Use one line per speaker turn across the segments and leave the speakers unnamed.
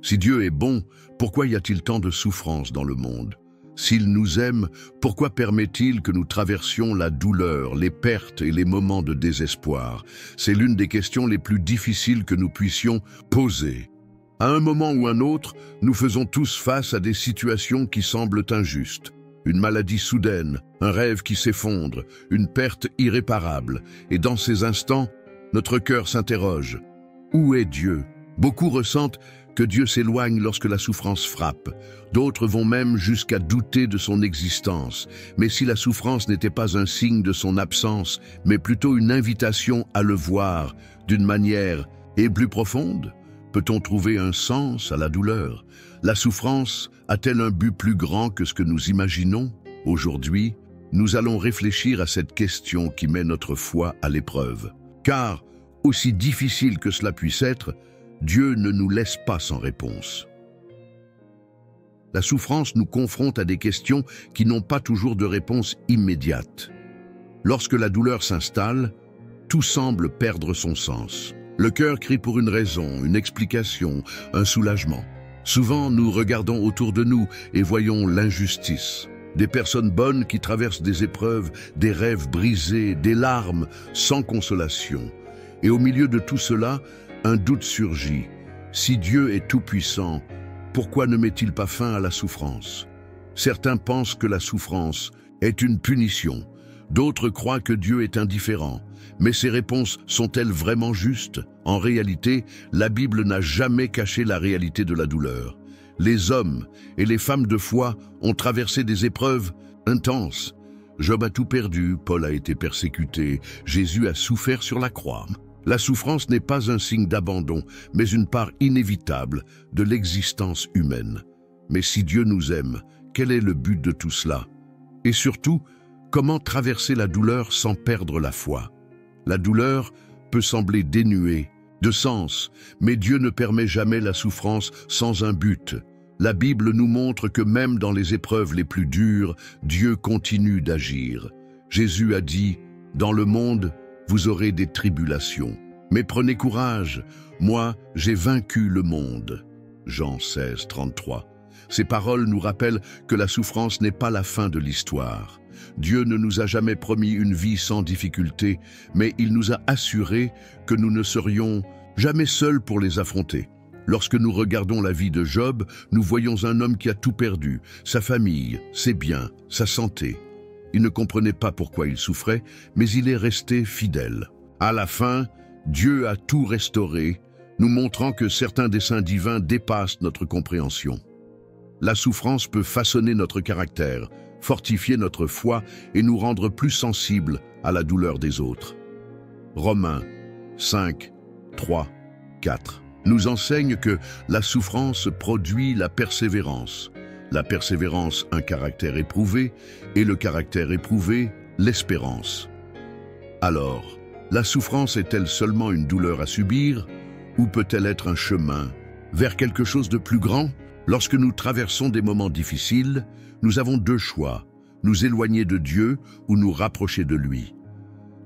Si Dieu est bon, pourquoi y a-t-il tant de souffrance dans le monde? S'il nous aime, pourquoi permet-il que nous traversions la douleur, les pertes et les moments de désespoir? C'est l'une des questions les plus difficiles que nous puissions poser. À un moment ou un autre, nous faisons tous face à des situations qui semblent injustes. Une maladie soudaine, un rêve qui s'effondre, une perte irréparable. Et dans ces instants, notre cœur s'interroge. Où est Dieu? Beaucoup ressentent que Dieu s'éloigne lorsque la souffrance frappe. D'autres vont même jusqu'à douter de son existence. Mais si la souffrance n'était pas un signe de son absence, mais plutôt une invitation à le voir d'une manière plus profonde, peut-on trouver un sens à la douleur? La souffrance a-t-elle un but plus grand que ce que nous imaginons? Aujourd'hui, nous allons réfléchir à cette question qui met notre foi à l'épreuve. Car, aussi difficile que cela puisse être, Dieu ne nous laisse pas sans réponse. La souffrance nous confronte à des questions qui n'ont pas toujours de réponse immédiate. Lorsque la douleur s'installe, tout semble perdre son sens. Le cœur crie pour une raison, une explication, un soulagement. Souvent, nous regardons autour de nous et voyons l'injustice. Des personnes bonnes qui traversent des épreuves, des rêves brisés, des larmes sans consolation. Et au milieu de tout cela, un doute surgit. Si Dieu est tout-puissant, pourquoi ne met-il pas fin à la souffrance? Certains pensent que la souffrance est une punition. D'autres croient que Dieu est indifférent. Mais ces réponses sont-elles vraiment justes? En réalité, la Bible n'a jamais caché la réalité de la douleur. Les hommes et les femmes de foi ont traversé des épreuves intenses. Job a tout perdu, Paul a été persécuté, Jésus a souffert sur la croix. La souffrance n'est pas un signe d'abandon, mais une part inévitable de l'existence humaine. Mais si Dieu nous aime, quel est le but de tout cela? Et surtout, comment traverser la douleur sans perdre la foi? La douleur peut sembler dénuée de sens, mais Dieu ne permet jamais la souffrance sans un but. La Bible nous montre que même dans les épreuves les plus dures, Dieu continue d'agir. Jésus a dit, « Dans le monde, vous aurez des tribulations. Mais prenez courage, moi, j'ai vaincu le monde. » Jean 16, 33. Ces paroles nous rappellent que la souffrance n'est pas la fin de l'histoire. Dieu ne nous a jamais promis une vie sans difficulté, mais il nous a assuré que nous ne serions jamais seuls pour les affronter. Lorsque nous regardons la vie de Job, nous voyons un homme qui a tout perdu, sa famille, ses biens, sa santé. Il ne comprenait pas pourquoi il souffrait, mais il est resté fidèle. À la fin, Dieu a tout restauré, nous montrant que certains desseins divins dépassent notre compréhension. La souffrance peut façonner notre caractère, fortifier notre foi et nous rendre plus sensibles à la douleur des autres. Romains 5, 3, 4 nous enseigne que la souffrance produit la persévérance un caractère éprouvé et le caractère éprouvé l'espérance. Alors, la souffrance est-elle seulement une douleur à subir ou peut-elle être un chemin vers quelque chose de plus grand? Lorsque nous traversons des moments difficiles, nous avons deux choix, nous éloigner de Dieu ou nous rapprocher de lui.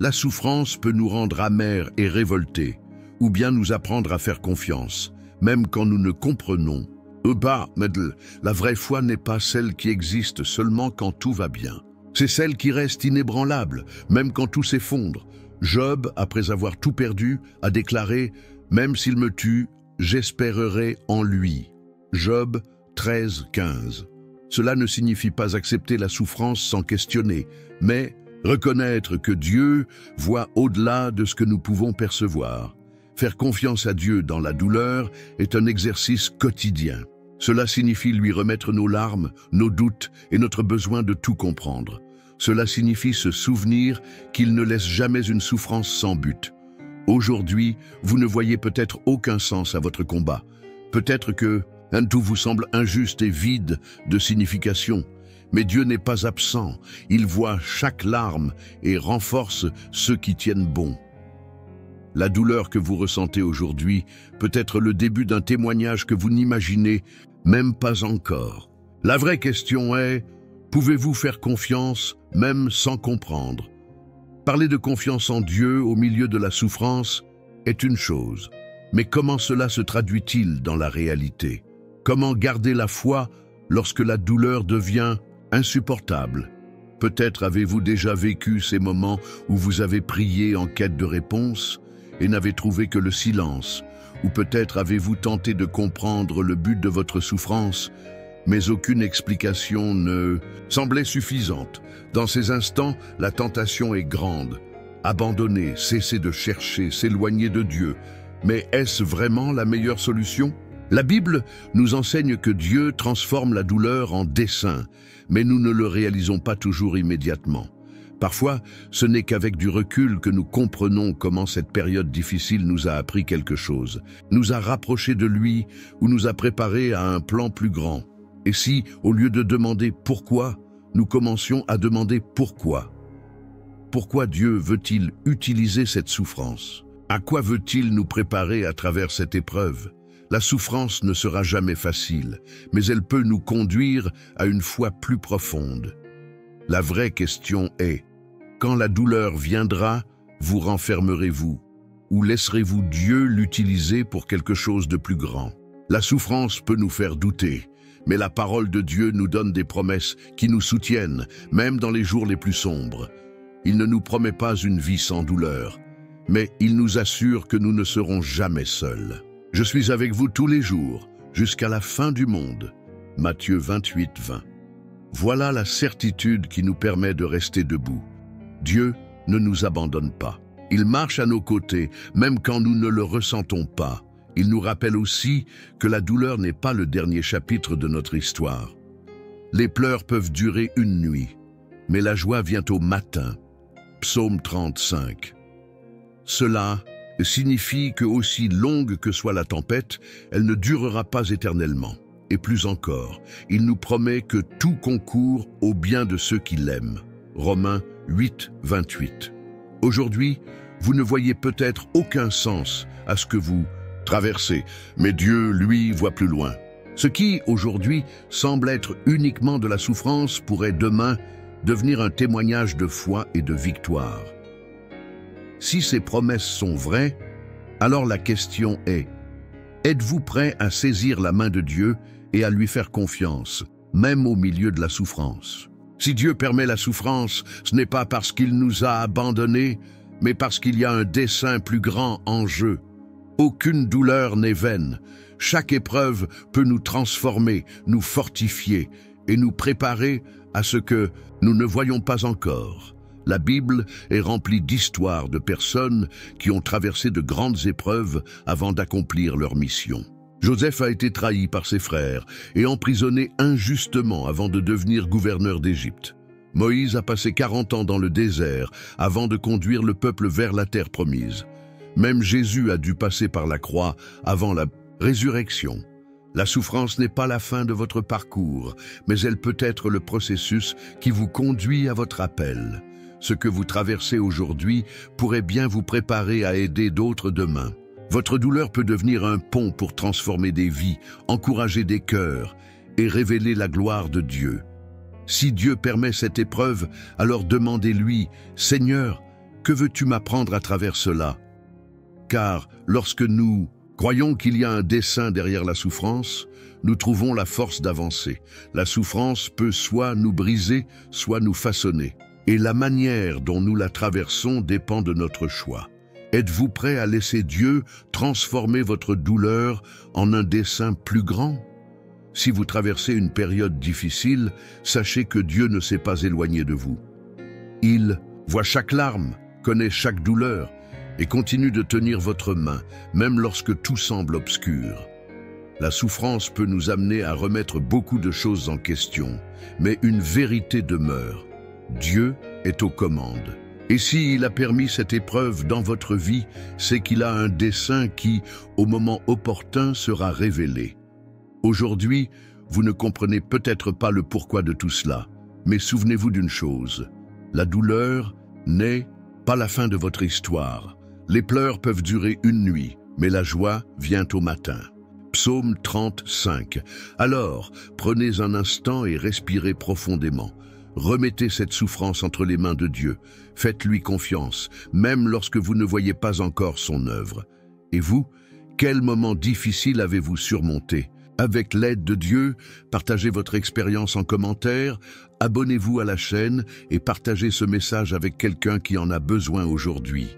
La souffrance peut nous rendre amers et révoltés, ou bien nous apprendre à faire confiance, même quand nous ne comprenons. Mais la vraie foi n'est pas celle qui existe seulement quand tout va bien. C'est celle qui reste inébranlable, même quand tout s'effondre. Job, après avoir tout perdu, a déclaré « Même s'il me tue, j'espérerai en lui ». Job 13, 15. Cela ne signifie pas accepter la souffrance sans questionner, mais reconnaître que Dieu voit au-delà de ce que nous pouvons percevoir. Faire confiance à Dieu dans la douleur est un exercice quotidien. Cela signifie lui remettre nos larmes, nos doutes et notre besoin de tout comprendre. Cela signifie se souvenir qu'il ne laisse jamais une souffrance sans but. Aujourd'hui, vous ne voyez peut-être aucun sens à votre combat. Peut-être que tout vous semble injuste et vide de signification. Mais Dieu n'est pas absent. Il voit chaque larme et renforce ceux qui tiennent bon. La douleur que vous ressentez aujourd'hui peut être le début d'un témoignage que vous n'imaginez même pas encore. La vraie question est, pouvez-vous faire confiance même sans comprendre? Parler de confiance en Dieu au milieu de la souffrance est une chose, Mais comment cela se traduit-il dans la réalité? Comment garder la foi lorsque la douleur devient insupportable? Peut-être avez-vous déjà vécu ces moments où vous avez prié en quête de réponse et n'avez trouvé que le silence, ou peut-être avez-vous tenté de comprendre le but de votre souffrance, mais aucune explication ne semblait suffisante. Dans ces instants, la tentation est grande. Abandonner, cesser de chercher, s'éloigner de Dieu. Mais est-ce vraiment la meilleure solution? La Bible nous enseigne que Dieu transforme la douleur en dessein, mais nous ne le réalisons pas toujours immédiatement. Parfois, ce n'est qu'avec du recul que nous comprenons comment cette période difficile nous a appris quelque chose, nous a rapprochés de lui ou nous a préparés à un plan plus grand. Et si, au lieu de demander pourquoi, nous commencions à demander pourquoi? Pourquoi Dieu veut-il utiliser cette souffrance? À quoi veut-il nous préparer à travers cette épreuve? La souffrance ne sera jamais facile, mais elle peut nous conduire à une foi plus profonde. La vraie question est, quand la douleur viendra, vous renfermerez-vous ou laisserez-vous Dieu l'utiliser pour quelque chose de plus grand? La souffrance peut nous faire douter, mais la parole de Dieu nous donne des promesses qui nous soutiennent, même dans les jours les plus sombres. Il ne nous promet pas une vie sans douleur, mais il nous assure que nous ne serons jamais seuls. Je suis avec vous tous les jours, jusqu'à la fin du monde. Matthieu 28, 20. Voilà la certitude qui nous permet de rester debout. Dieu ne nous abandonne pas. Il marche à nos côtés, même quand nous ne le ressentons pas. Il nous rappelle aussi que la douleur n'est pas le dernier chapitre de notre histoire. Les pleurs peuvent durer une nuit, mais la joie vient au matin. Psaume 35. Cela signifie que aussi longue que soit la tempête, elle ne durera pas éternellement. Et plus encore, il nous promet que tout concourt au bien de ceux qui l'aiment. Romains 8, 28. Aujourd'hui, vous ne voyez peut-être aucun sens à ce que vous traversez, mais Dieu, lui, voit plus loin. Ce qui, aujourd'hui, semble être uniquement de la souffrance pourrait demain devenir un témoignage de foi et de victoire. Si ces promesses sont vraies, alors la question est, êtes-vous prêt à saisir la main de Dieu et à lui faire confiance, même au milieu de la souffrance? Si Dieu permet la souffrance, ce n'est pas parce qu'il nous a abandonnés, mais parce qu'il y a un dessein plus grand en jeu. Aucune douleur n'est vaine. Chaque épreuve peut nous transformer, nous fortifier et nous préparer à ce que nous ne voyons pas encore. La Bible est remplie d'histoires de personnes qui ont traversé de grandes épreuves avant d'accomplir leur mission. Joseph a été trahi par ses frères et emprisonné injustement avant de devenir gouverneur d'Égypte. Moïse a passé 40 ans dans le désert avant de conduire le peuple vers la terre promise. Même Jésus a dû passer par la croix avant la résurrection. La souffrance n'est pas la fin de votre parcours, mais elle peut être le processus qui vous conduit à votre appel. Ce que vous traversez aujourd'hui pourrait bien vous préparer à aider d'autres demain. Votre douleur peut devenir un pont pour transformer des vies, encourager des cœurs et révéler la gloire de Dieu. Si Dieu permet cette épreuve, alors demandez-lui, « Seigneur, que veux-tu m'apprendre à travers cela ?» Car lorsque nous croyons qu'il y a un dessein derrière la souffrance, nous trouvons la force d'avancer. La souffrance peut soit nous briser, soit nous façonner. Et la manière dont nous la traversons dépend de notre choix. Êtes-vous prêt à laisser Dieu transformer votre douleur en un dessein plus grand? Si vous traversez une période difficile, sachez que Dieu ne s'est pas éloigné de vous. Il voit chaque larme, connaît chaque douleur et continue de tenir votre main, même lorsque tout semble obscur. La souffrance peut nous amener à remettre beaucoup de choses en question, mais une vérité demeure. Dieu est aux commandes. Et s'il a permis cette épreuve dans votre vie, c'est qu'il a un dessein qui, au moment opportun, sera révélé. Aujourd'hui, vous ne comprenez peut-être pas le pourquoi de tout cela, mais souvenez-vous d'une chose. La douleur n'est pas la fin de votre histoire. Les pleurs peuvent durer une nuit, mais la joie vient au matin. Psaume 35. Alors, prenez un instant et respirez profondément. Remettez cette souffrance entre les mains de Dieu. Faites-lui confiance, même lorsque vous ne voyez pas encore son œuvre. Et vous, Quel moment difficile avez-vous surmonté? Avec l'aide de Dieu, partagez votre expérience en commentaire, abonnez-vous à la chaîne et partagez ce message avec quelqu'un qui en a besoin aujourd'hui.